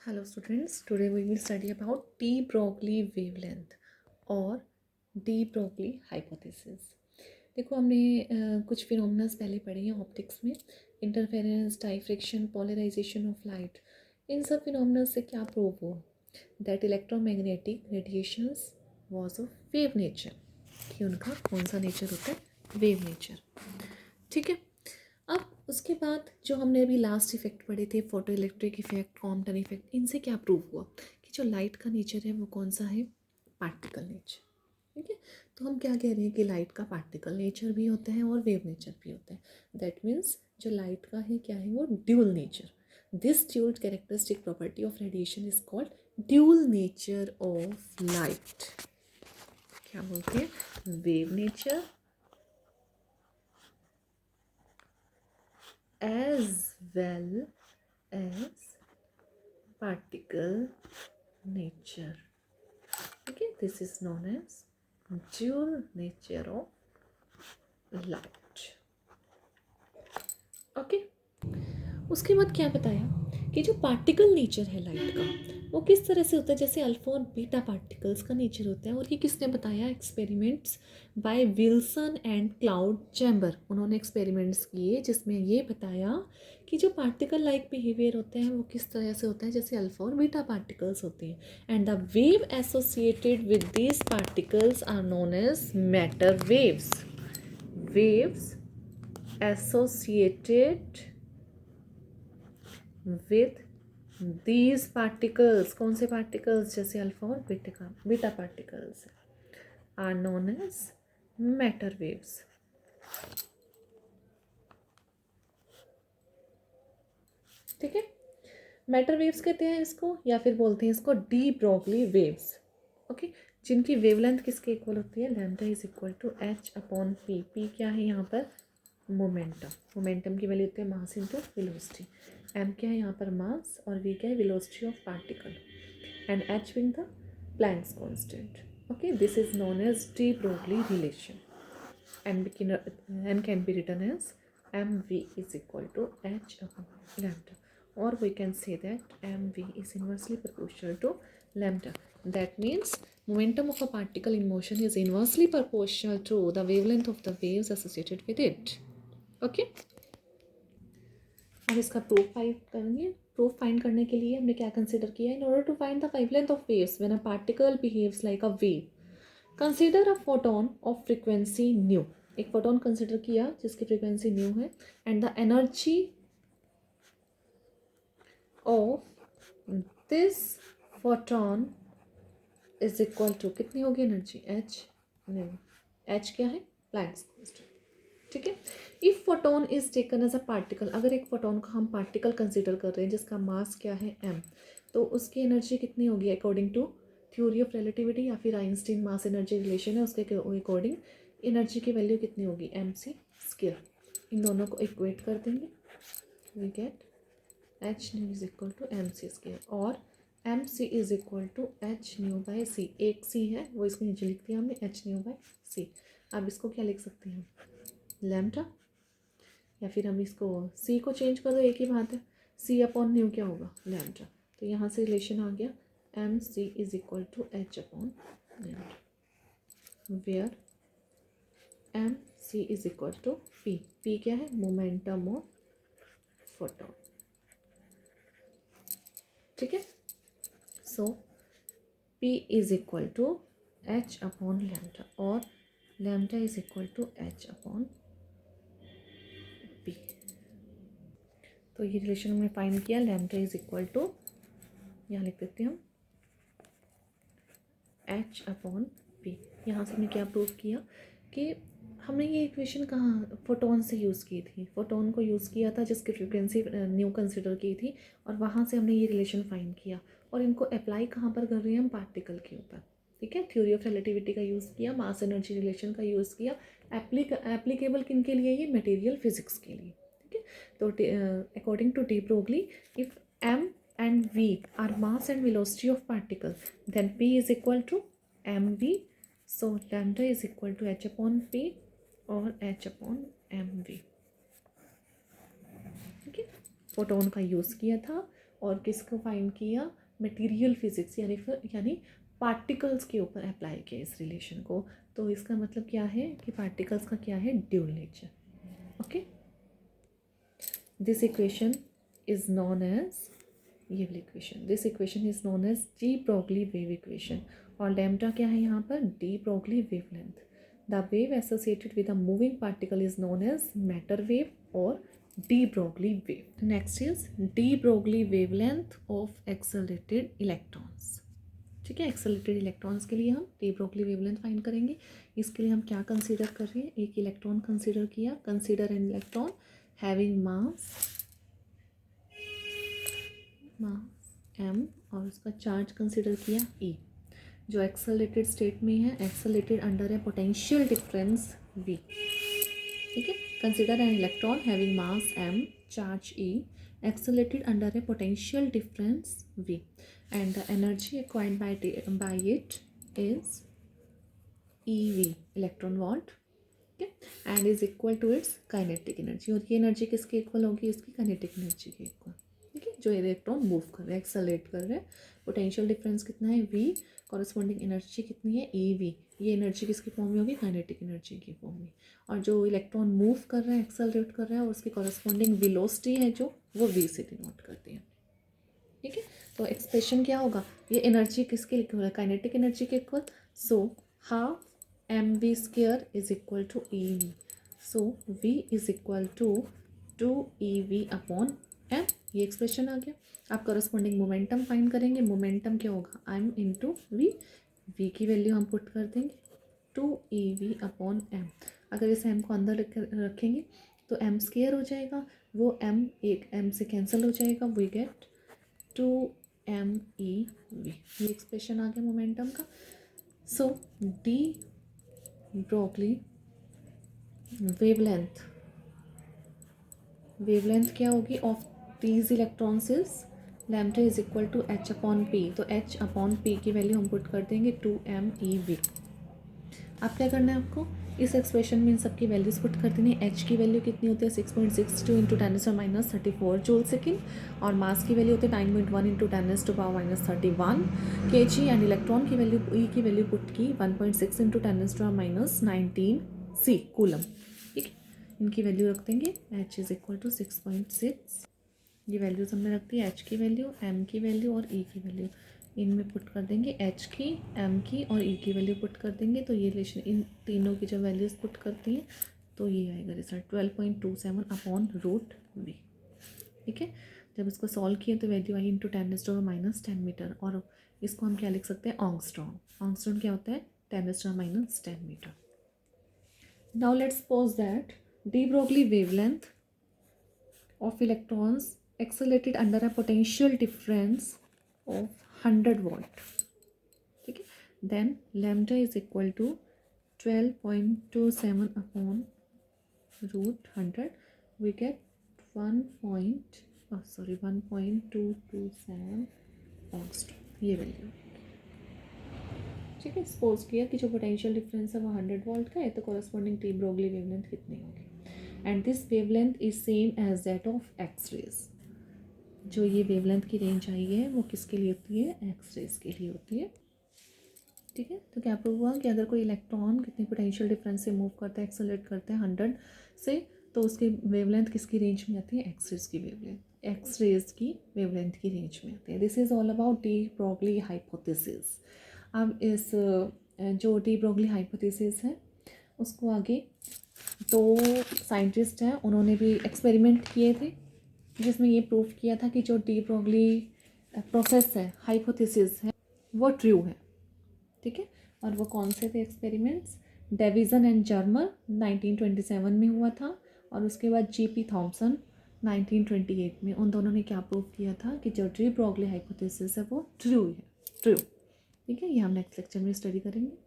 Hello students, today we will study about de Broglie wavelength और de Broglie hypothesis। देखो हमने कुछ phenomenas पहले पढ़े हैं ऑप्टिक्स में, interference, diffraction, polarization of light. इन सब फिनोमिनास से क्या प्रूव हुआ? That electromagnetic radiations was of wave nature, कि उनका कौन सा नेचर होता है? Wave nature. ठीक है, अब उसके बाद जो हमने अभी लास्ट इफेक्ट पढ़े थे, photo electric effect, Compton effect, इनसे क्या प्रूव हुआ कि जो लाइट का नेचर है वो कौन सा है? Particle nature. ठीक है, तो हम क्या कह रहे हैं कि लाइट का पार्टिकल नेचर भी होता है और वेव नेचर भी होता है। दैट मीन्स जो लाइट का है क्या है? वो dual nature. This dual characteristic property of radiation is called dual nature of light. क्या बोलते हैं? Wave nature as well as particle nature. Okay, this is known as dual nature of light. Okay, उसके बाद क्या बताया कि जो particle nature है लाइट का वो किस तरह से होता है, जैसे अल्फा और बीटा पार्टिकल्स का नेचर होता है। और ये किसने बताया? Experiments by Wilson and cloud chamber. उन्होंने एक्सपेरिमेंट्स किए जिसमें ये बताया कि जो पार्टिकल लाइक बिहेवियर होते हैं वो किस तरह से होता है, जैसे अल्फा और बीटा पार्टिकल्स होते हैं। And the wave associated with these particles are known as matter waves. Waves associated with these particles, कौन से पार्टिकल्स? जैसे अल्फा और beta particles, are known as matter waves. ठीक है, मैटर वेव्स कहते हैं इसको, या फिर बोलते हैं इसको डी ब्रॉगली वेव्स। ओके, जिनकी वेवलेंथ किसके इक्वल होती है? Lambda is equal to H upon P. P क्या है यहाँ पर? मोमेंटम। मोमेंटम की वैल्यू होती है मास इंटू वेलोसिटी। एम क्या है यहाँ पर? मास। और वी क्या है? Velocity of particle. And H being the Planck's constant. Okay, this is known as de Broglie relation and can be written as mv is equal to h upon lambda, or we can say that mv is inversely proportional to lambda. That means momentum of a particle in motion is inversely proportional to the wavelength of the waves associated with it. Okay, अब इसका proof find करेंगे। Proof find करने के लिए हमने क्या consider किया? In order to find the wavelength of waves when a particle behaves like a wave, consider a photon of frequency nu. एक फोटोन कंसिडर किया जिसकी फ्रिक्वेंसी न्यू है, and the energy of this photon is equal to, कितनी होगी energy? H nu. H क्या है? Planck's constant. ठीक है, if photon is taken as a particle, अगर एक फोटोन को हम पार्टिकल कंसिडर कर रहे हैं जिसका मास क्या है? एम, तो उसकी एनर्जी कितनी होगी according to theory of relativity, या फिर आइंस्टीन मास एनर्जी रिलेशन है उसके अकॉर्डिंग एनर्जी की वैल्यू कितनी होगी? M C square. इन दोनों को इक्वेट कर देंगे, we get H new is equal to M C square, और M c is equal to H new by सी। एक सी है वो इसको नीचे लिख दिया हमने, एच न्यू बाई सी। अब इसको क्या लिख सकते हैं? लैम्डा, या फिर हम इसको सी को चेंज कर दो, एक ही बात है। सी अपॉन न्यू क्या होगा? लैम्डा। तो यहाँ से रिलेशन आ गया m c is equal to H upon lambda, where m c is equal to p. P क्या है? Momentum of photon. ठीक है, so p is equal to H upon lambda, और lambda is equal to H upon P. तो ये relation हमने find किया, lambda is equal to, यहाँ लिख देते हैं हम एच अपॉन पी। यहाँ से हमने क्या प्रूव किया कि हमने ये इक्वेशन कहाँ फोटोन से यूज़ की थी? फोटोन को यूज़ किया था जिसकी फ्रिक्वेंसी न्यू कंसिडर की थी, और वहाँ से हमने ये रिलेशन फाइंड किया, और इनको अप्लाई कहाँ पर कर रहे हैं हम? पार्टिकल के ऊपर। ठीक है, थ्योरी ऑफ रिलेटिविटी का यूज़ किया, मास एनर्जी रिलेशन का यूज़ किया। एप्लीकेबल किन के लिए? ये मटेरियल फिजिक्स के लिए। ठीक है, तो according to de Broglie, if M and v are mass and velocity of particle, then p is equal to mv, so lambda is equal to h upon p और h upon mv। ठीक है, photon का use किया था और किसको find किया, material physics यानी पार्टिकल्स के ऊपर अप्लाई किया इस रिलेशन को। तो इसका मतलब क्या है कि पार्टिकल्स का क्या है, dual nature. Okay, this equation is known as, ये वाली equation, this equation is known as de Broglie wave equation. और लैम्डा क्या है यहाँ पर, de Broglie wavelength. The wave associated with a moving particle is known as matter wave और de Broglie wave. Next is de Broglie wavelength of accelerated electrons. ठीक है, accelerated electrons के लिए हम डी ब्रोगली वेवलेंथ फाइंड करेंगे। इसके लिए हम क्या कंसीडर कर रहे हैं, एक इलेक्ट्रॉन कंसीडर किया, consider an electron having mass m और उसका चार्ज कंसीडर किया E, जो एक्सेलरेटेड स्टेट में है, एक्सेलरेटेड अंडर है पोटेंशियल डिफरेंस V। ठीक है, consider an electron having mass m, charge E, accelerated under a potential difference V, and the energy acquired by it is EV, electron volt, okay, and is equal to its kinetic energy। और ये energy किसके equal होगी, इसकी kinetic energy के equal. ठीक है, जो electron move कर रहे हैं, एक्सेलरेट कर रहे हैं, पोटेंशियल डिफरेंस कितना है V, कॉरस्पॉन्डिंग एनर्जी कितनी है EV, ये एनर्जी किसकी फॉर्म में होगी, काइनेटिक एनर्जी की फॉर्म में। और जो इलेक्ट्रॉन मूव कर रहा है, एक्सेलरेट कर रहा है, और उसकी कॉरस्पॉन्डिंग वेलोसिटी है जो, वो V से डिनोट करती है। ठीक है, तो एक्सप्रेशन क्या होगा, ये एनर्जी किसके इक्वल है, काइनेटिक एनर्जी के equal. So half mv² is equal to EV। So V is equal to 2EV upon m, ये एक्सप्रेशन आ गया। आप करस्पॉन्डिंग मोमेंटम फाइंड करेंगे, मोमेंटम क्या होगा, m इंटू वी, v की वैल्यू हम पुट कर देंगे 2EV अपॉन m। अगर इस m को अंदर रखेंगे तो m² हो जाएगा, वो m एक m से कैंसिल हो जाएगा, वी गेट 2MEV, ये एक्सप्रेशन आ गया मोमेंटम का। So de Broglie wavelength, wavelength क्या होगी of these electrons is lambda is equal to h upon P. तो h अपॉन पी की वैल्यू हम पुट कर देंगे 2MEV। अब क्या करना है आपको, इस एक्सप्रेशन में इन सब की वैल्यूज़ पुट कर देनी है। h की वैल्यू कितनी होती है 6.62 इंटू 10⁻³ जूल सेकेंड, और मास की वैल्यू होती है 9.1 इंटू 10⁻31 kg, एंड इलेक्ट्रॉन की वैल्यू E की वैल्यू पुट की 1.6 इंटू 10⁻19 C कूलम। ठीक है, इनकी वैल्यू रख देंगे, h इज इक्वल टू 6.6, ये वैल्यूज़ हमने रख दी, h की वैल्यू, m की वैल्यू और E की वैल्यू, इनमें पुट कर देंगे h की, m की और E की वैल्यू पुट कर देंगे। तो ये रिलेशन इन तीनों की जब वैल्यूज़ पुट करती हैं तो ये आएगा रिजल्ट 12.27 अपॉन √V। ठीक है, जब इसको सॉल्व किया तो वैल्यू आई इंटू 10⁻10 मीटर, और इसको हम क्या लिख सकते हैं, ऑंगस्ट्रॉन। ऑंगस्ट्रॉन क्या होता है, 10⁻10 meter. Now let's suppose that de Broglie wavelength of electrons accelerated under a potential difference of 100 volt। ठीक है, then lambda is equal to 12.27 upon √100, we get 1.227 angstrom, ये वैल्यू। ठीक है, सपोज किया कि जो पोटेंशियल डिफरेंस है वो 100 वोल्ट का है, तो कॉरस्पॉन्डिंग डी ब्रोगली वेवलेंथ कितनी होगी, and this wavelength is same as that of X rays. जो ये वेवलेंथ की रेंज आई है वो किसके लिए होती है, एक्स रेज के लिए होती है। ठीक है, तो क्या प्रूव हुआ कि अगर कोई इलेक्ट्रॉन कितनी पोटेंशियल डिफरेंस से मूव करता है, एक्सेलरेट करता है 100 से, तो उसकी वेवलेंथ किसकी रेंज में आती है, एक्स रेज की वेवलेंथ, एक्स रेज की वेवलेंथ की रेंज में आती है। This is all about de Broglie hypothesis. अब इस जो डी ब्रोगली हाइपोथेसिस है उसको आगे दो साइंटिस्ट हैं, उन्होंने भी एक्सपेरिमेंट किए थे जिसमें ये प्रूव किया था कि जो डी ब्रोगली प्रोसेस है, हाइपोथेसिस है, वो ट्रू है। ठीक है, और वो कौन से थे एक्सपेरिमेंट्स, डेविसन एंड जर्मर 1927 में हुआ था, और उसके बाद जीपी थॉम्सन 1928 में। उन दोनों ने क्या प्रूव किया था कि जो डी ब्रोगली हाइपोथेसिस है वो ट्रू है, ट्रू। ठीक है, ये हम नेक्स्ट लेक्चर में स्टडी करेंगे।